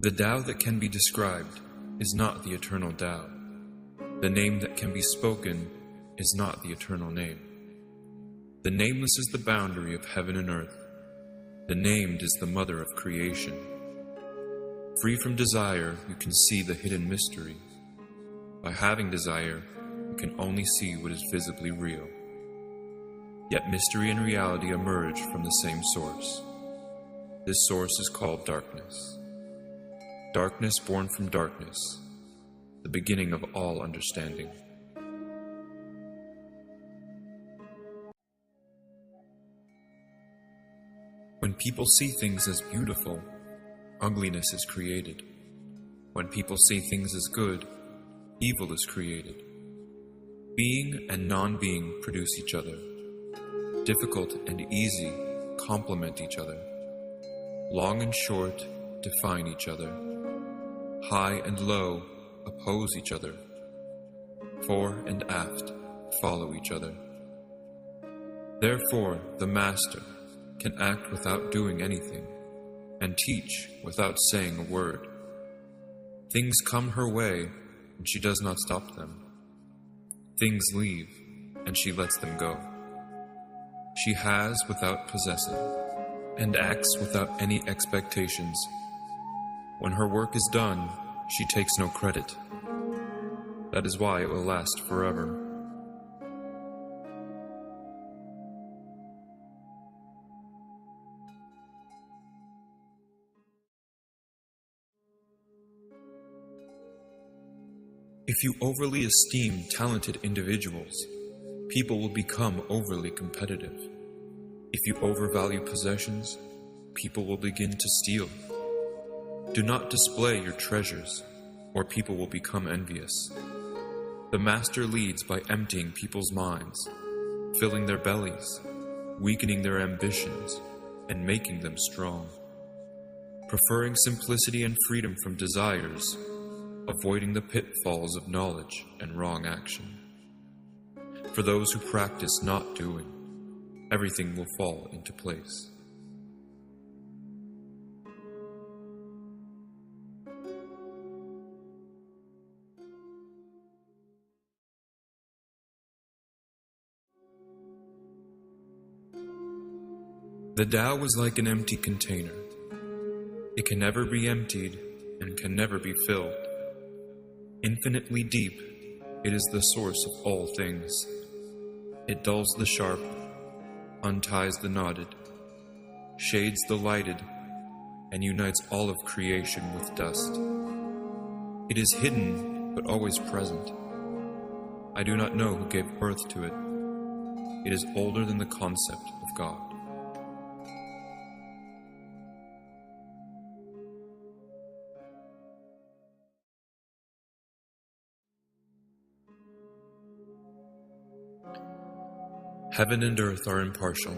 The Tao that can be described is not the eternal Tao. The name that can be spoken is not the eternal name. The nameless is the boundary of heaven and earth. The named is the mother of creation. Free from desire, you can see the hidden mystery. By having desire, you can only see what is visibly real. Yet mystery and reality emerge from the same source. This source is called darkness. Darkness born from darkness, the beginning of all understanding. When people see things as beautiful, ugliness is created. When people see things as good, evil is created. Being and non-being produce each other. Difficult and easy complement each other. Long and short define each other. High and low oppose each other. Fore and aft follow each other. Therefore, the Master can act without doing anything, and teach without saying a word. Things come her way, and she does not stop them. Things leave, and she lets them go. She has without possessing, and acts without any expectations. When her work is done, she takes no credit. That is why it will last forever. If you overly esteem talented individuals, people will become overly competitive. If you overvalue possessions, people will begin to steal. Do not display your treasures, or people will become envious. The Master leads by emptying people's minds, filling their bellies, weakening their ambitions, and making them strong. Preferring simplicity and freedom from desires, avoiding the pitfalls of knowledge and wrong action. For those who practice not doing, everything will fall into place. The Tao is like an empty container. It can never be emptied and can never be filled. Infinitely deep, it is the source of all things. It dulls the sharp, unties the knotted, shades the lighted, and unites all of creation with dust. It is hidden, but always present. I do not know who gave birth to it. It is older than the concept of God. Heaven and earth are impartial.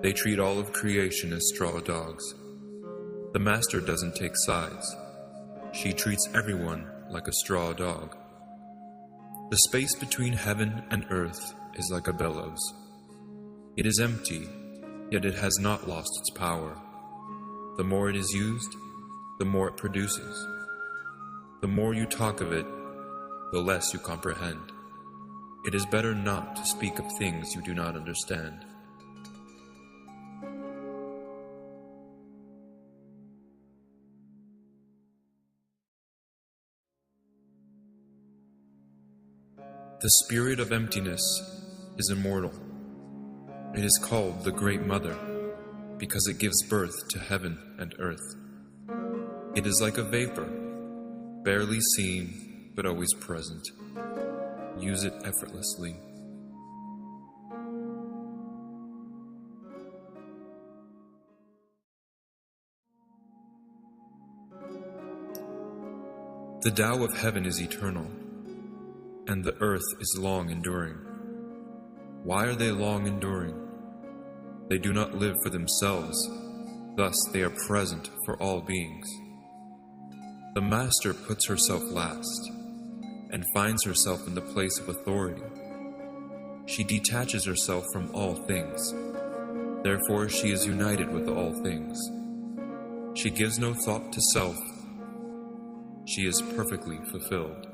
They treat all of creation as straw dogs. The Master doesn't take sides. She treats everyone like a straw dog. The space between heaven and earth is like a bellows. It is empty, yet it has not lost its power. The more it is used, the more it produces. The more you talk of it, the less you comprehend. It is better not to speak of things you do not understand. The spirit of emptiness is immortal. It is called the Great Mother because it gives birth to heaven and earth. It is like a vapor, barely seen but always present. Use it effortlessly. The Tao of heaven is eternal, and the earth is long enduring. Why are they long enduring? They do not live for themselves, thus they are present for all beings. The Master puts herself last, and finds herself in the place of authority. She detaches herself from all things. Therefore, she is united with all things. She She gives no thought to self. She is perfectly fulfilled.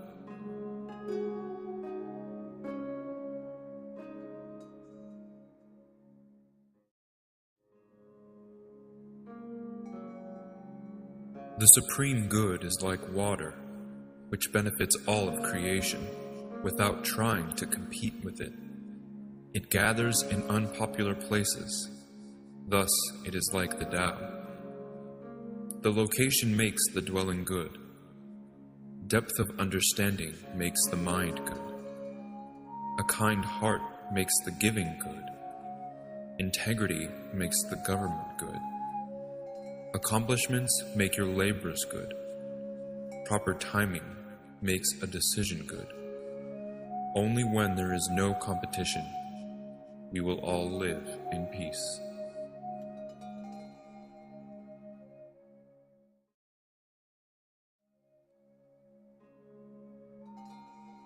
The supreme good is like water, which benefits all of creation, without trying to compete with it. It gathers in unpopular places. Thus, it is like the Tao. The location makes the dwelling good. Depth of understanding makes the mind good. A kind heart makes the giving good. Integrity makes the government good. Accomplishments make your labors good. Proper timing makes a decision good. Only when there is no competition, we will all live in peace.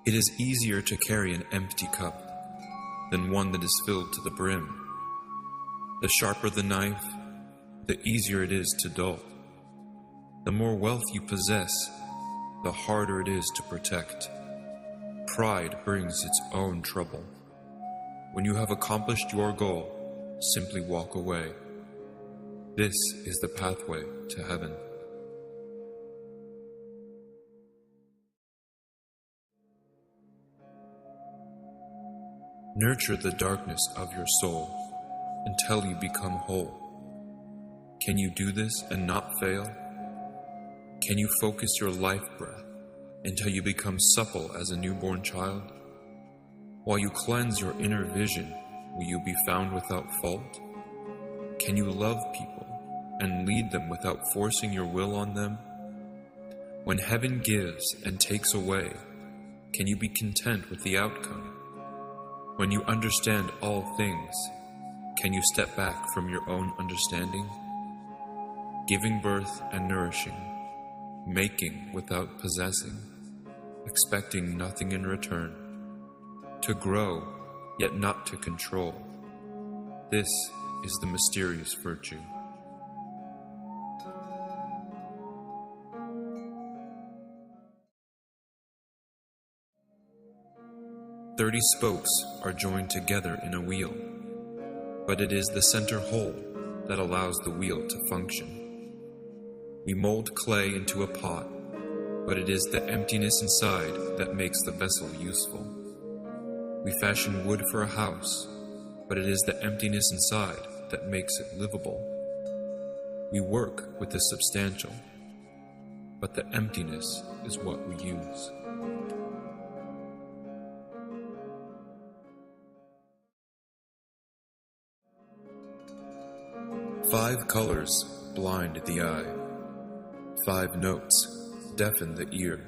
It is easier to carry an empty cup than one that is filled to the brim. The sharper the knife, the easier it is to dull. The more wealth you possess, the harder it is to protect. Pride brings its own trouble. When you have accomplished your goal, simply walk away. This is the pathway to heaven. Nurture the darkness of your soul until you become whole. Can you do this and not fail? Can you focus your life breath until you become supple as a newborn child? While you cleanse your inner vision, will you be found without fault? Can you love people and lead them without forcing your will on them? When heaven gives and takes away, can you be content with the outcome? When you understand all things, can you step back from your own understanding? Giving birth and nourishing, making without possessing, expecting nothing in return, to grow yet not to control. This is the mysterious virtue. "30 spokes are joined together in a wheel, but it is the center hole that allows the wheel to function. We mold clay into a pot, but it is the emptiness inside that makes the vessel useful. We fashion wood for a house, but it is the emptiness inside that makes it livable. We work with the substantial, but the emptiness is what we use." "5 colors blind the eye. 5 notes deafen the ear.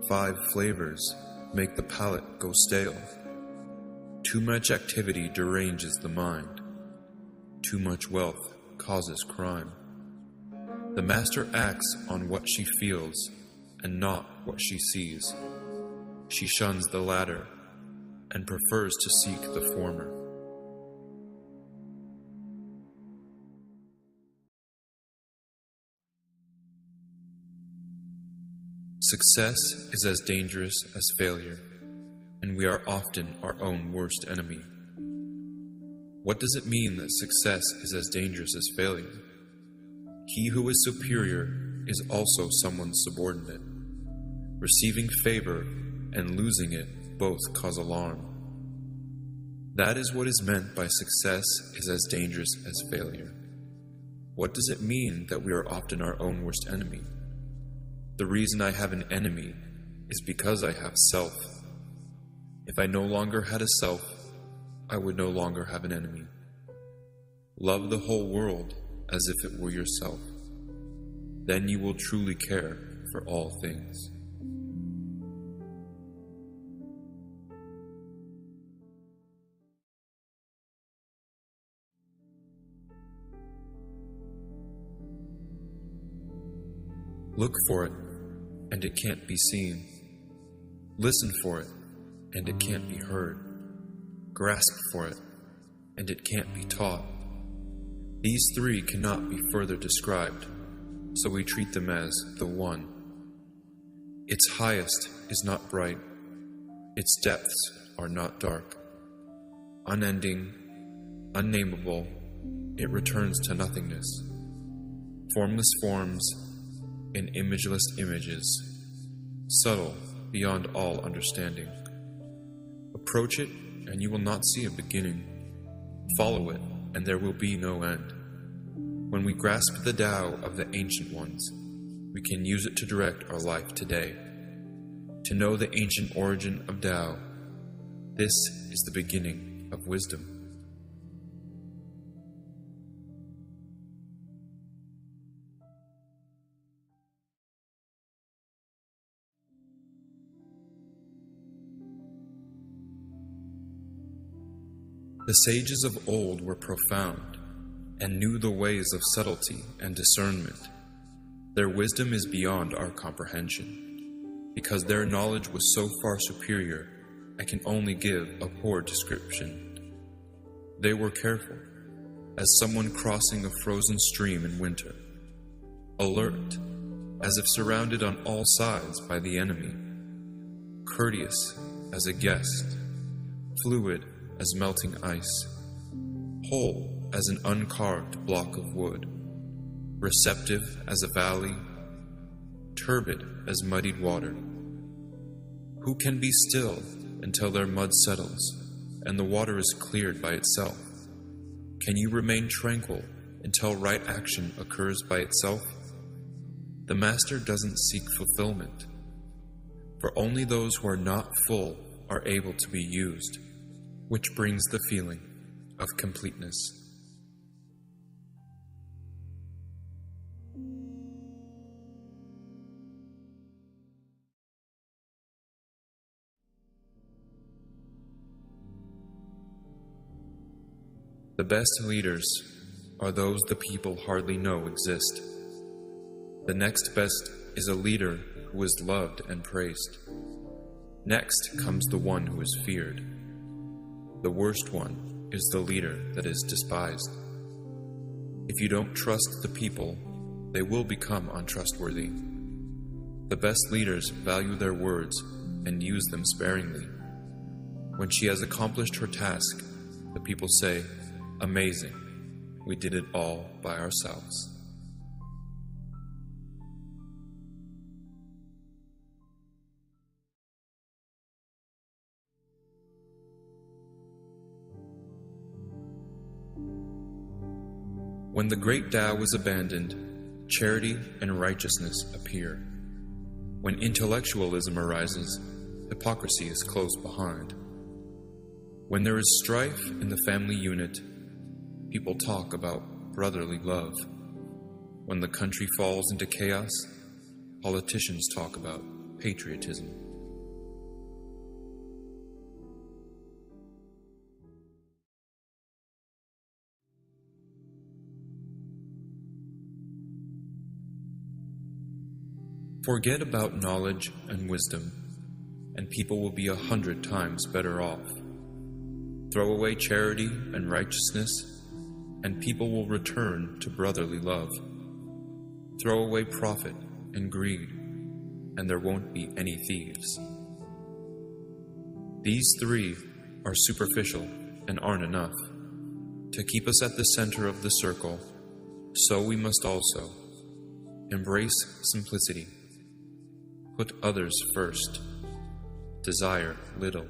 5 flavors make the palate go stale. Too much activity deranges the mind. Too much wealth causes crime. The master acts on what she feels and not what she sees. She shuns the latter and prefers to seek the former." Success is as dangerous as failure, and we are often our own worst enemy. What does it mean that success is as dangerous as failure? He who is superior is also someone's subordinate. Receiving favor and losing it both cause alarm. That is what is meant by success is as dangerous as failure. What does it mean that we are often our own worst enemy? The reason I have an enemy is because I have self. If I no longer had a self, I would no longer have an enemy. Love the whole world as if it were yourself. Then you will truly care for all things. Look for it, and it can't be seen. Listen for it, and it can't be heard. Grasp for it, and it can't be taught. These 3 cannot be further described, so we treat them as the One. Its highest is not bright, its depths are not dark. Unending, unnameable, it returns to nothingness. Formless forms in imageless images, subtle beyond all understanding. Approach it, and you will not see a beginning. Follow it, and there will be no end. When we grasp the Tao of the ancient ones, we can use it to direct our life today. To know the ancient origin of Tao, this is the beginning of wisdom. The sages of old were profound and knew the ways of subtlety and discernment. Their wisdom is beyond our comprehension. Because their knowledge was so far superior, I can only give a poor description. They were careful, as someone crossing a frozen stream in winter. Alert, as if surrounded on all sides by the enemy. Courteous as a guest. Fluid as melting ice, whole as an uncarved block of wood, receptive as a valley, turbid as muddied water. Who can be still until their mud settles and the water is cleared by itself? Can you remain tranquil until right action occurs by itself? The Master doesn't seek fulfillment, for only those who are not full are able to be used, which brings the feeling of completeness. The best leaders are those the people hardly know exist. The next best is a leader who is loved and praised. Next comes the one who is feared. The worst one is the leader that is despised. If you don't trust the people, they will become untrustworthy. The best leaders value their words and use them sparingly. When she has accomplished her task, the people say, "Amazing, we did it all by ourselves." When the great Tao is abandoned, charity and righteousness appear. When intellectualism arises, hypocrisy is close behind. When there is strife in the family unit, people talk about brotherly love. When the country falls into chaos, politicians talk about patriotism. Forget about knowledge and wisdom, and people will be 100 times better off. Throw away charity and righteousness, and people will return to brotherly love. Throw away profit and greed, and there won't be any thieves. These three are superficial and aren't enough. To keep us at the center of the circle, so we must also embrace simplicity. Put others first. Desire little.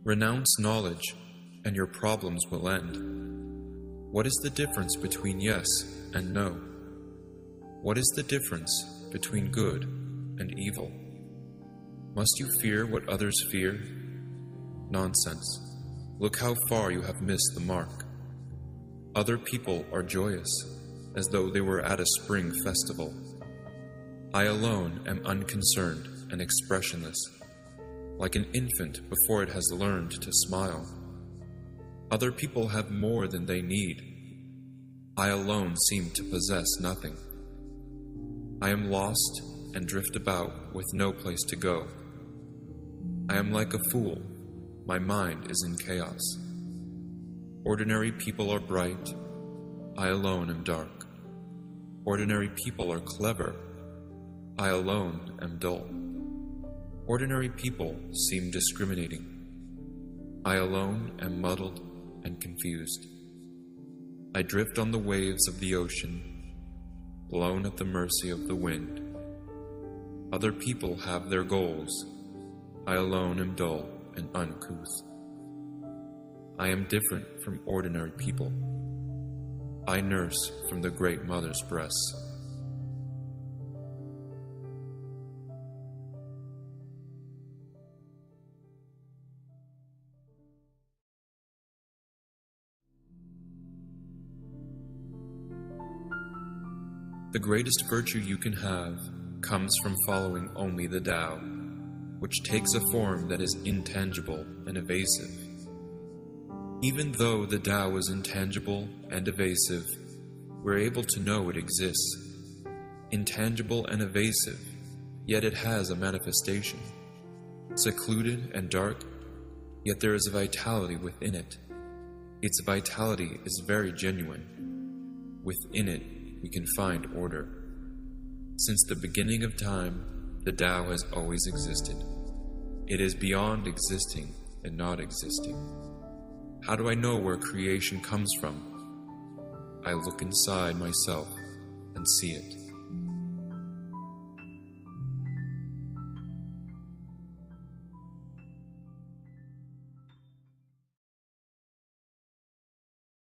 Renounce knowledge, and your problems will end. What is the difference between yes and no? What is the difference between good and evil? Must you fear what others fear? Nonsense. Look how far you have missed the mark. Other people are joyous, as though they were at a spring festival. I alone am unconcerned and expressionless, like an infant before it has learned to smile. Other people have more than they need. I alone seem to possess nothing. I am lost and drift about with no place to go. I am like a fool, my mind is in chaos. Ordinary people are bright, I alone am dark. Ordinary people are clever, I alone am dull. Ordinary people seem discriminating, I alone am muddled and confused. I drift on the waves of the ocean, blown at the mercy of the wind. Other people have their goals, I alone am dull and uncouth. I am different from ordinary people. I nurse from the Great Mother's breasts. The greatest virtue you can have comes from following only the Tao, which takes a form that is intangible and evasive. Even though the Tao is intangible and evasive, we're able to know it exists. Intangible and evasive, yet it has a manifestation. Secluded and dark, yet there is a vitality within it. Its vitality is very genuine. Within it, we can find order. Since the beginning of time, the Tao has always existed. It is beyond existing and not existing. How do I know where creation comes from? I look inside myself and see it.